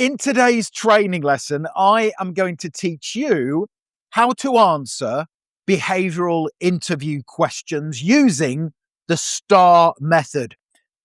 In today's training lesson, I am going to teach you how to answer behavioral interview questions using the STAR method.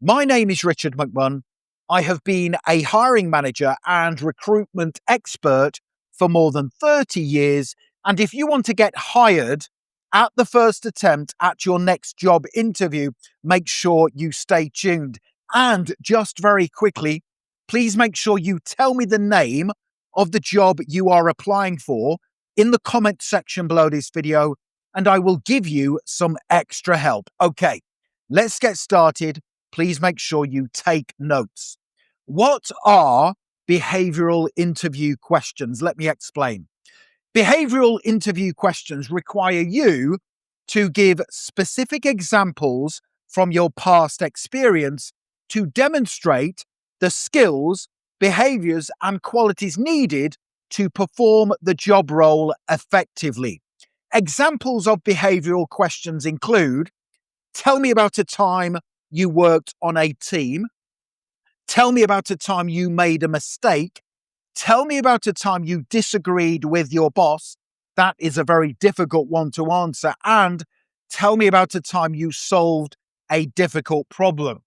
My name is Richard McMunn. I have been a hiring manager and recruitment expert for more than 30 years. And if you want to get hired at the first attempt at your next job interview, make sure you stay tuned. And just very quickly, please make sure you tell me the name of the job you are applying for in the comment section below this video, and I will give you some extra help. Okay, let's get started. Please make sure you take notes. What are behavioral interview questions? Let me explain. Behavioral interview questions require you to give specific examples from your past experience to demonstrate the skills, behaviours, and qualities needed to perform the job role effectively. Examples of behavioural questions include: tell me about a time you worked on a team. Tell me about a time you made a mistake. Tell me about a time you disagreed with your boss. That is a very difficult one to answer. And tell me about a time you solved a difficult problem.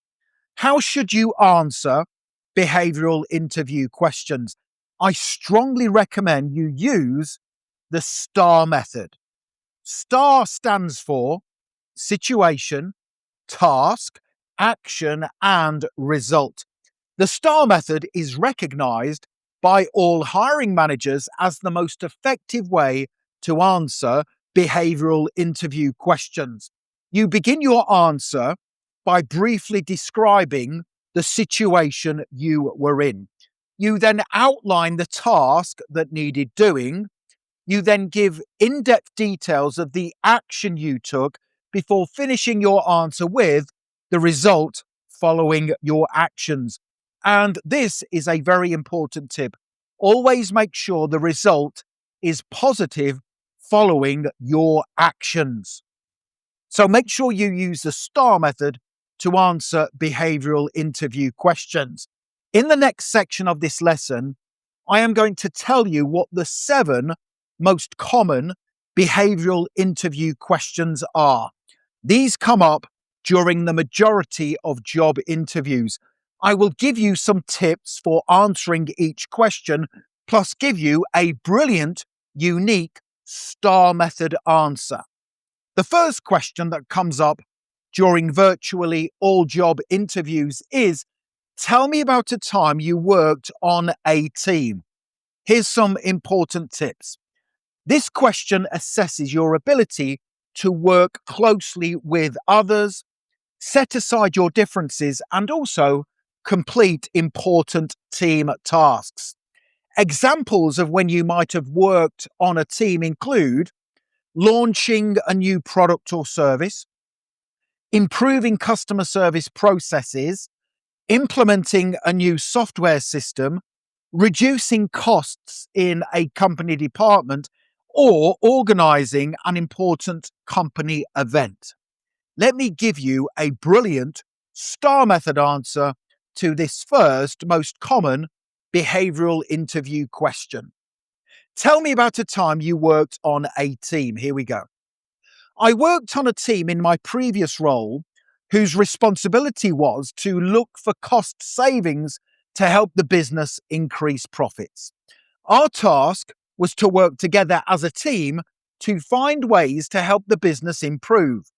How should you answer behavioral interview questions? I strongly recommend you use the STAR method. STAR stands for situation, task, action, and result. The STAR method is recognized by all hiring managers as the most effective way to answer behavioral interview questions. You begin your answer by briefly describing the situation you were in. You then outline the task that needed doing. You then give in-depth details of the action you took before finishing your answer with the result following your actions. And this is a very important tip. Always make sure the result is positive following your actions. So make sure you use the STAR method to answer behavioral interview questions. In the next section of this lesson, I am going to tell you what the 7 most common behavioral interview questions are. These come up during the majority of job interviews. I will give you some tips for answering each question, plus give you a brilliant, unique STAR method answer. The first question that comes up during virtually all job interviews is: tell me about a time you worked on a team. Here's some important tips. This question assesses your ability to work closely with others, set aside your differences, and also complete important team tasks. Examples of when you might have worked on a team include launching a new product or service, improving customer service processes, implementing a new software system, reducing costs in a company department, or organising an important company event. Let me give you a brilliant STAR method answer to this first most common behavioural interview question. Tell me about a time you worked on a team. Here we go. I worked on a team in my previous role whose responsibility was to look for cost savings to help the business increase profits. Our task was to work together as a team to find ways to help the business improve.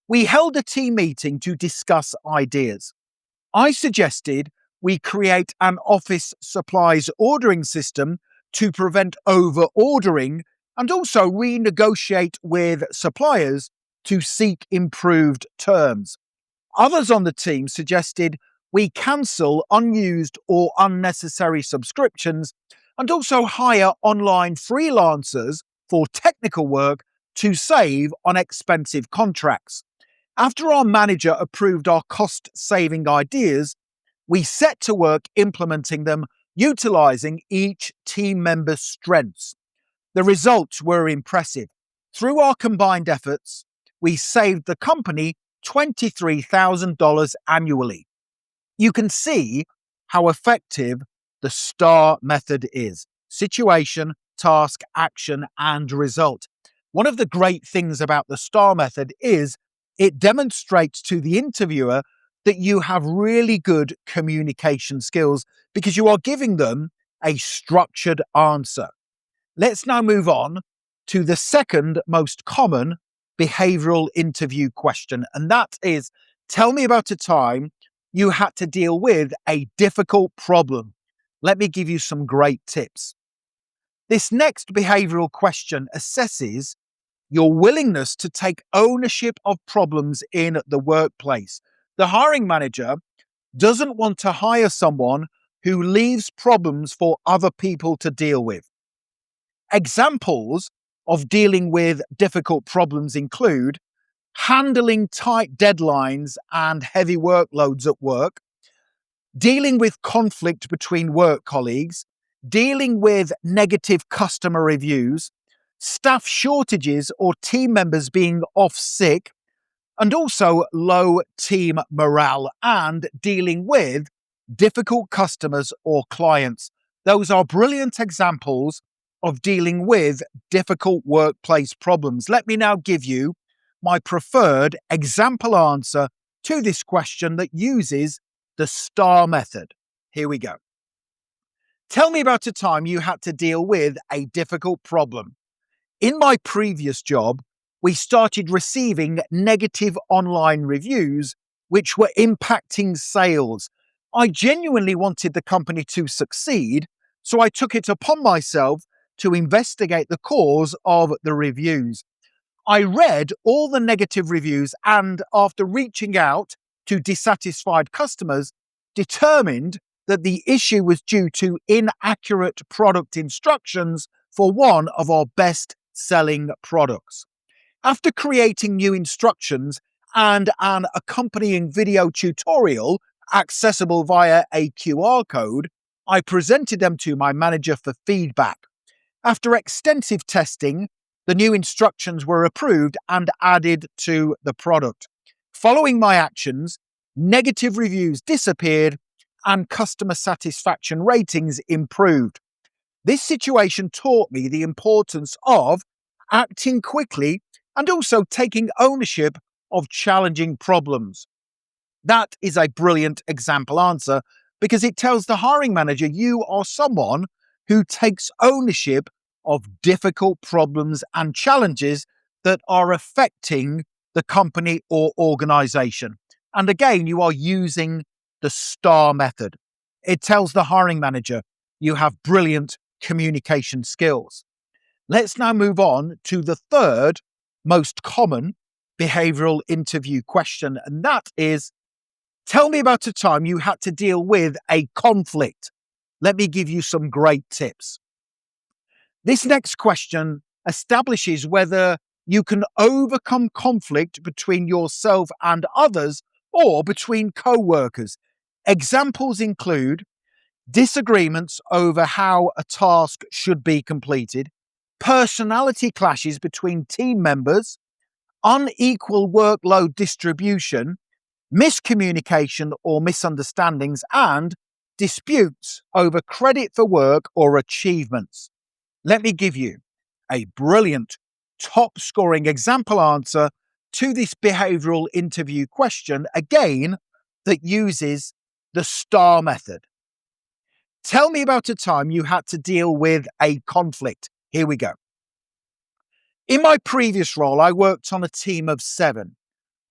We held a team meeting to discuss ideas. I suggested we create an office supplies ordering system to prevent over-ordering and also renegotiate with suppliers to seek improved terms. Others on the team suggested we cancel unused or unnecessary subscriptions and also hire online freelancers for technical work to save on expensive contracts. After our manager approved our cost-saving ideas, we set to work implementing them, utilizing each team member's strengths. The results were impressive. Through our combined efforts, we saved the company $23,000 annually. You can see how effective the STAR method is: situation, task, action, and result. One of the great things about the STAR method is it demonstrates to the interviewer that you have really good communication skills because you are giving them a structured answer. Let's now move on to the second most common behavioral interview question, and that is, tell me about a time you had to deal with a difficult problem. Let me give you some great tips. This next behavioral question assesses your willingness to take ownership of problems in the workplace. The hiring manager doesn't want to hire someone who leaves problems for other people to deal with. Examples of dealing with difficult problems include handling tight deadlines and heavy workloads at work, dealing with conflict between work colleagues, dealing with negative customer reviews, staff shortages or team members being off sick, and also low team morale and dealing with difficult customers or clients. Those are brilliant examples of dealing with difficult workplace problems. Let me now give you my preferred example answer to this question that uses the STAR method. Here we go. Tell me about a time you had to deal with a difficult problem. In my previous job, we started receiving negative online reviews which were impacting sales. I genuinely wanted the company to succeed, so I took it upon myself to investigate the cause of the reviews. I read all the negative reviews and, after reaching out to dissatisfied customers, determined that the issue was due to inaccurate product instructions for one of our best-selling products. After creating new instructions and an accompanying video tutorial accessible via a QR code, I presented them to my manager for feedback. After extensive testing, the new instructions were approved and added to the product. Following my actions, negative reviews disappeared and customer satisfaction ratings improved. This situation taught me the importance of acting quickly and also taking ownership of challenging problems. That is a brilliant example answer because it tells the hiring manager you are someone who takes ownership of difficult problems and challenges that are affecting the company or organization. And again, you are using the STAR method. It tells the hiring manager you have brilliant communication skills. Let's now move on to the third most common behavioral interview question, and that is, tell me about a time you had to deal with a conflict. Let me give you some great tips. This next question establishes whether you can overcome conflict between yourself and others or between co-workers. Examples include disagreements over how a task should be completed, personality clashes between team members, unequal workload distribution, miscommunication or misunderstandings, and disputes over credit for work or achievements. Let me give you a brilliant top scoring example answer to this behavioral interview question, again, that uses the STAR method. Tell me about a time you had to deal with a conflict. Here we go. In my previous role, I worked on a team of 7.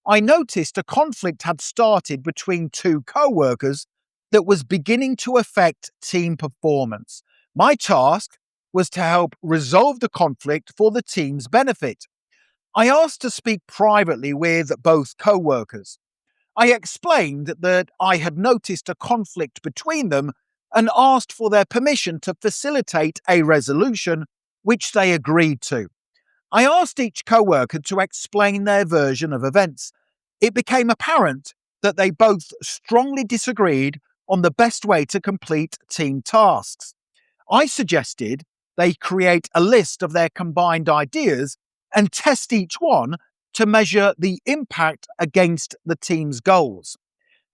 I noticed a conflict had started between 2 co-workers that was beginning to affect team performance. My task was to help resolve the conflict for the team's benefit. I asked to speak privately with both co-workers. I explained that I had noticed a conflict between them and asked for their permission to facilitate a resolution, which they agreed to. I asked each co-worker to explain their version of events. It became apparent that they both strongly disagreed on the best way to complete team tasks. I suggested they create a list of their combined ideas and test each one to measure the impact against the team's goals.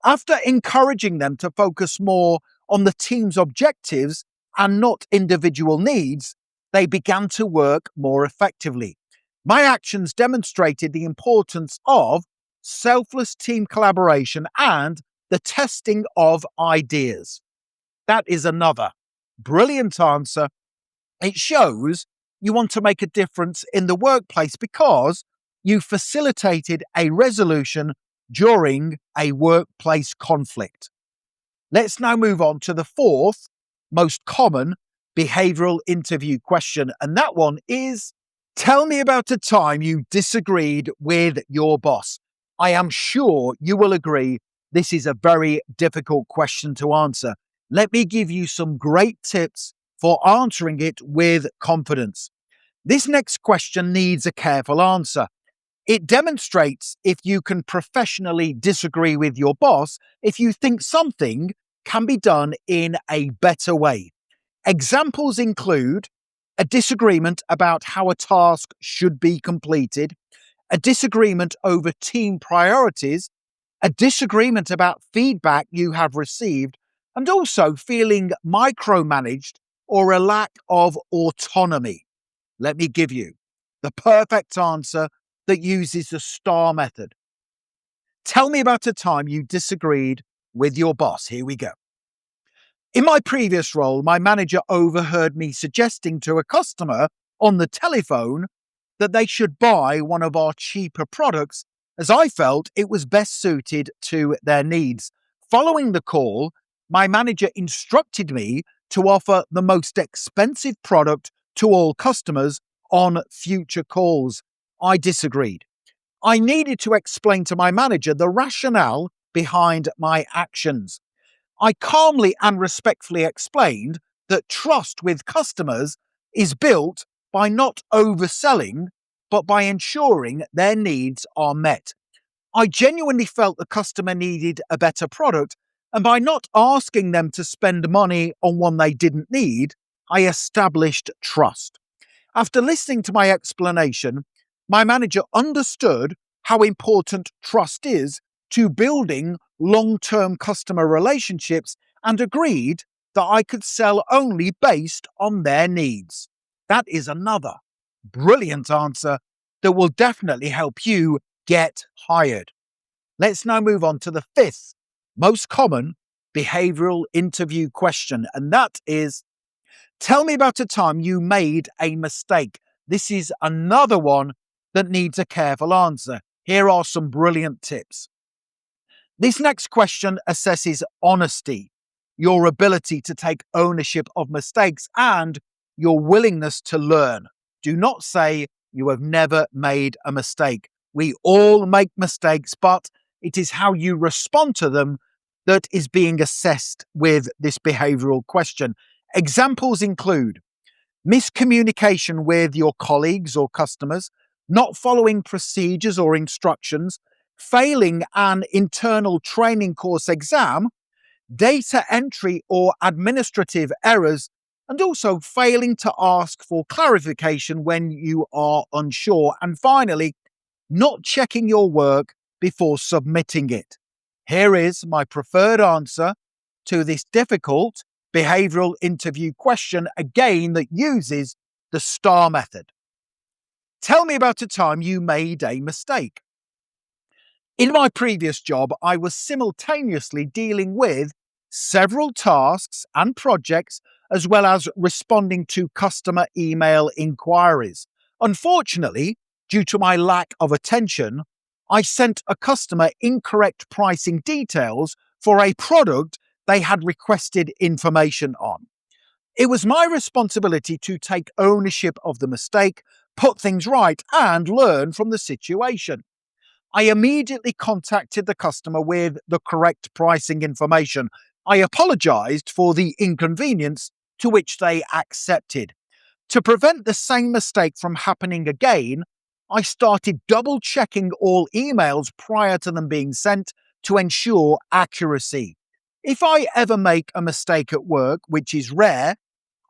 After encouraging them to focus more on the team's objectives and not individual needs, they began to work more effectively. My actions demonstrated the importance of selfless team collaboration and the testing of ideas. That is another brilliant answer. It shows you want to make a difference in the workplace because you facilitated a resolution during a workplace conflict. Let's now move on to the fourth most common behavioral interview question, and that one is, tell me about a time you disagreed with your boss. I am sure you will agree this is a very difficult question to answer. Let me give you some great tips for answering it with confidence. This next question needs a careful answer. It demonstrates if you can professionally disagree with your boss if you think something can be done in a better way. Examples include a disagreement about how a task should be completed, a disagreement over team priorities, a disagreement about feedback you have received, and also feeling micromanaged or a lack of autonomy. Let me give you the perfect answer that uses the STAR method. Tell me about a time you disagreed with your boss. Here we go. In my previous role, my manager overheard me suggesting to a customer on the telephone that they should buy one of our cheaper products as I felt it was best suited to their needs. Following the call, my manager instructed me to offer the most expensive product to all customers on future calls. I disagreed. I needed to explain to my manager the rationale behind my actions. I calmly and respectfully explained that trust with customers is built by not overselling, but by ensuring their needs are met. I genuinely felt the customer needed a better product, and by not asking them to spend money on one they didn't need, I established trust. After listening to my explanation, my manager understood how important trust is to building long-term customer relationships and agreed that I could sell only based on their needs. That is another brilliant answer that will definitely help you get hired. Let's now move on to the fifth most common behavioral interview question, and that is, tell me about a time you made a mistake. This is another one that needs a careful answer. Here are some brilliant tips. This next question assesses honesty, your ability to take ownership of mistakes, and your willingness to learn. Do not say you have never made a mistake. We all make mistakes, but it is how you respond to them that is being assessed with this behavioral question. Examples include miscommunication with your colleagues or customers, not following procedures or instructions, failing an internal training course exam, data entry or administrative errors, and also failing to ask for clarification when you are unsure. And finally, not checking your work before submitting it. Here is my preferred answer to this difficult behavioral interview question, again, that uses the STAR method. Tell me about a time you made a mistake. In my previous job, I was simultaneously dealing with several tasks and projects, as well as responding to customer email inquiries. Unfortunately, due to my lack of attention, I sent a customer incorrect pricing details for a product they had requested information on. It was my responsibility to take ownership of the mistake, put things right, and learn from the situation. I immediately contacted the customer with the correct pricing information. I apologized for the inconvenience, to which they accepted. To prevent the same mistake from happening again, I started double-checking all emails prior to them being sent to ensure accuracy. If I ever make a mistake at work, which is rare,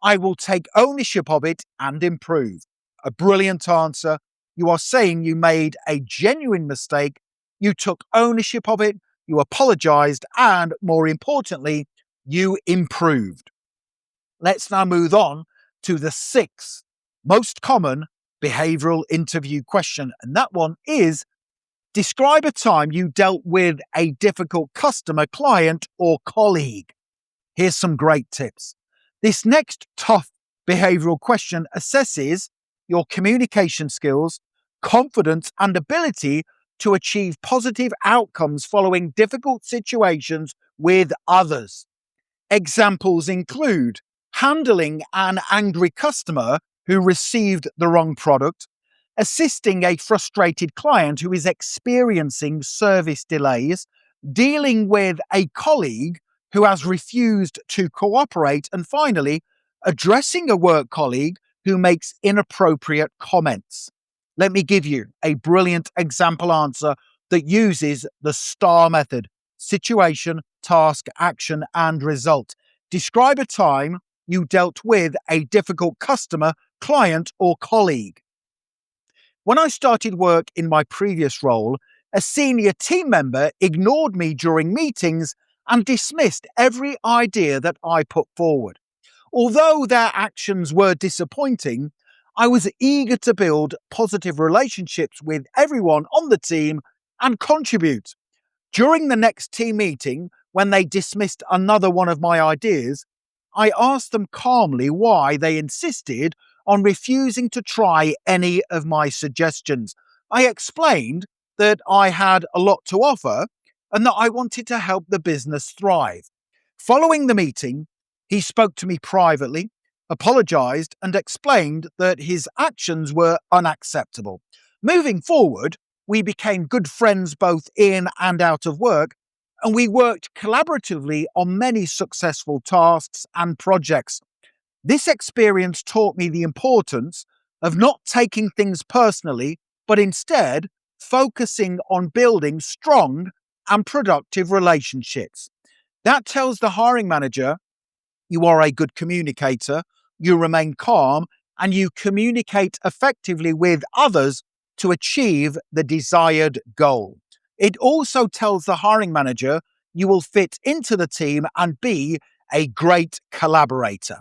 I will take ownership of it and improve. A brilliant answer. You are saying you made a genuine mistake, you took ownership of it, you apologized, and more importantly, You improved. Let's now move on to the sixth most common behavioral interview question. And that one is, describe a time you dealt with a difficult customer, client, or colleague. Here's some great tips. This next tough behavioral question assesses your communication skills, confidence, and ability to achieve positive outcomes following difficult situations with others. Examples include handling an angry customer who received the wrong product, assisting a frustrated client who is experiencing service delays, dealing with a colleague who has refused to cooperate, and finally, addressing a work colleague who makes inappropriate comments. Let me give you a brilliant example answer that uses the STAR method: situation, task, action, and result. Describe a time you dealt with a difficult customer, client, or colleague. When I started work in my previous role, a senior team member ignored me during meetings and dismissed every idea that I put forward. Although their actions were disappointing, I was eager to build positive relationships with everyone on the team and contribute. During the next team meeting, when they dismissed another one of my ideas, I asked them calmly why they insisted on refusing to try any of my suggestions. I explained that I had a lot to offer and that I wanted to help the business thrive. Following the meeting, he spoke to me privately, apologized, and explained that his actions were unacceptable. Moving forward, we became good friends both in and out of work, and we worked collaboratively on many successful tasks and projects. This experience taught me the importance of not taking things personally, but instead focusing on building strong and productive relationships. That tells the hiring manager you are a good communicator, you remain calm, and you communicate effectively with others to achieve the desired goal. It also tells the hiring manager you will fit into the team and be a great collaborator.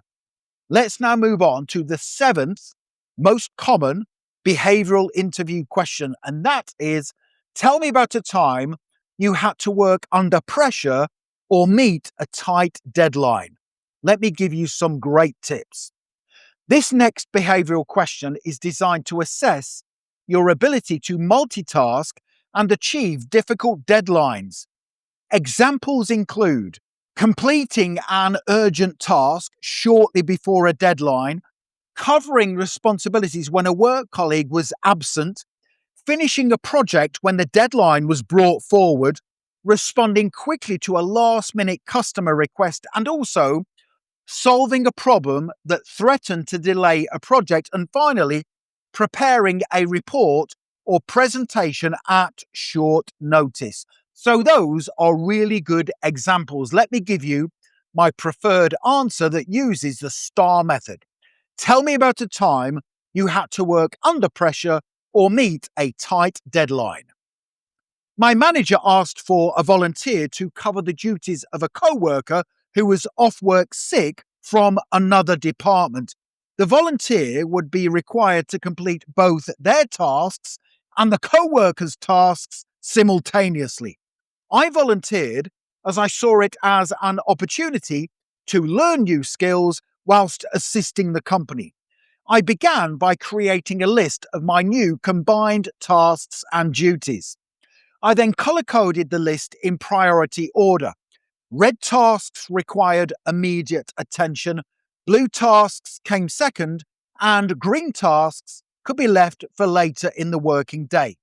Let's now move on to the seventh most common behavioral interview question, and that is, tell me about a time you had to work under pressure or meet a tight deadline. Let me give you some great tips. This next behavioral question is designed to assess your ability to multitask and achieve difficult deadlines. Examples include completing an urgent task shortly before a deadline, covering responsibilities when a work colleague was absent, finishing a project when the deadline was brought forward, responding quickly to a last-minute customer request, and also solving a problem that threatened to delay a project, and finally, preparing a report or presentation at short notice. So those are really good examples. Let me give you my preferred answer that uses the STAR method. Tell me about a time you had to work under pressure or meet a tight deadline. My manager asked for a volunteer to cover the duties of a co-worker who was off work sick from another department. The volunteer would be required to complete both their tasks and the co-worker's tasks simultaneously. I volunteered as I saw it as an opportunity to learn new skills whilst assisting the company. I began by creating a list of my new combined tasks and duties. I then color-coded the list in priority order. Red tasks required immediate attention, blue tasks came second, and green tasks could be left for later in the working day.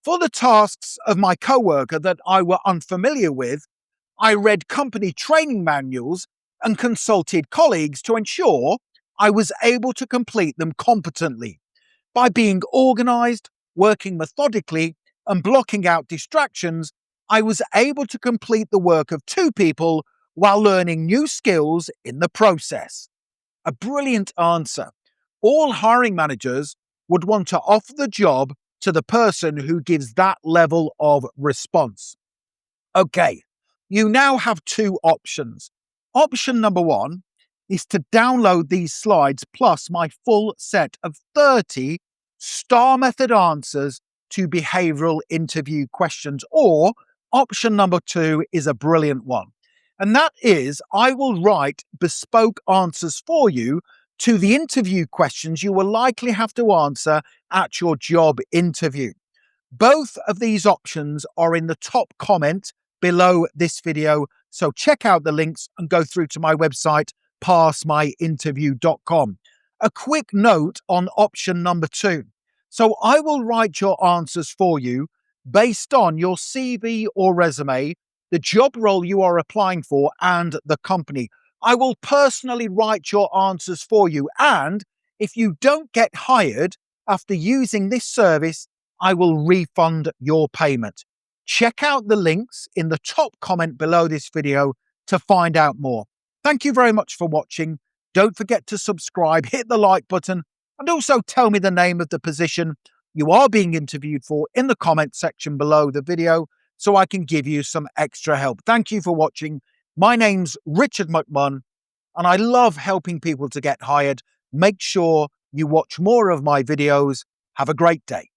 For the tasks of my coworker that I were unfamiliar with, I read company training manuals and consulted colleagues to ensure I was able to complete them competently. By being organized, working methodically, and blocking out distractions, I was able to complete the work of two people while learning new skills in the process. A brilliant answer. All hiring managers would want to offer the job to the person who gives that level of response. Okay, you now have two options. Option number 1 is to download these slides plus my full set of 30 STAR method answers to behavioural interview questions. Or option number 2 is a brilliant one. And that is, I will write bespoke answers for you to the interview questions you will likely have to answer at your job interview. Both of these options are in the top comment below this video, so check out the links and go through to my website, passmyinterview.com. A quick note on option number 2. So I will write your answers for you based on your CV or resume, the job role you are applying for, and the company. I will personally write your answers for you, and if you don't get hired after using this service, I will refund your payment. Check out the links in the top comment below this video to find out more. Thank you very much for watching. Don't forget to subscribe, hit the like button, and also tell me the name of the position you are being interviewed for in the comment section below the video so I can give you some extra help. Thank you for watching. My name's Richard McMunn, and I love helping people to get hired. Make sure you watch more of my videos. Have a great day.